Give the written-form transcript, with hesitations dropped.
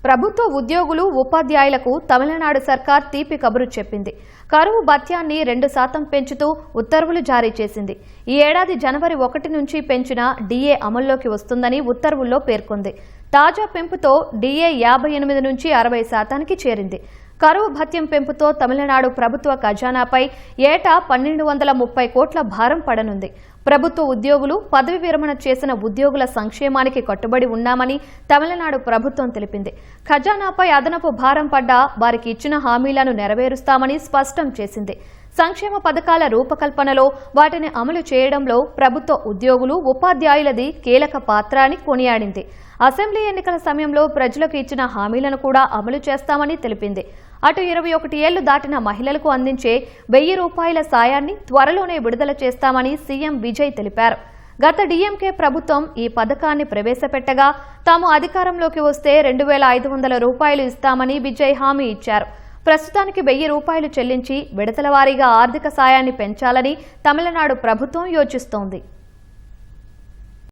ప్రభుత్వ ఉద్యోగులు ఉపాధ్యాయులకు తమిళనాడు సర్కార్ తీపి కబురు చెప్పింది. కరువు భత్యాన్ని 2% పెంచుతూ ఉత్తర్వులు జారీ చేసింది. ఈ ఏడాది జనవరి 1 నుంచి పెంచిన డీఏ అమల్లోకి వస్తుందని ఉత్తర్వుల్లో పేర్కొంది. తాజా పెంపుతో డీఏ 58 నుంచి 60%కి చేరింది. కరువు భత్యం పెంపుతో తమిళనాడు ప్రభుత్వ ఖజానాపై ఏటా 1230 కోట్ల భారం పడనుంది. ప్రభుత్వ ఉద్యోగులు పదవి విరమణ చేసిన ఉద్యోగుల సంక్షేమానికి కట్టుబడి ఉన్నామని తమిళనాడు ప్రభుత్వం తెలిపింది. ఖజానాపై అదనపు భారం పడ్డా వారికి ఇచ్చిన హామీలను నెరవేరుస్తామని స్పష్టం చేసింది. సంక్షేమ పథకాల రూపకల్పనలో వాటిని అమలు చేయడంలో ప్రభుత్వ ఉద్యోగులు ఉపాధ్యాయులది కీలక పాత్ర అని కొనియాడింది. అసెంబ్లీ ఎన్నికల సమయంలో ప్రజలకు ఇచ్చిన హామీలను కూడా అమలు చేస్తామని తెలిపింది. అటు 21 ఏళ్లు దాటిన మహిళలకు అందించే ₹1000 సాయాన్ని త్వరలోనే విడుదల చేస్తామని సీఎం విజయ్ తెలిపారు. గత డీఎంకే ప్రభుత్వం ఈ పథకాన్ని ప్రవేశపెట్టగా తాము అధికారంలోకి వస్తే ₹2500 ఇస్తామని విజయ్ హామీ ఇచ్చారు. ప్రస్తుతానికి ₹1000 చెల్లించి విడతల వారీగా ఆర్థిక సాయాన్ని పెంచాలని తమిళనాడు ప్రభుత్వం యోచిస్తోంది.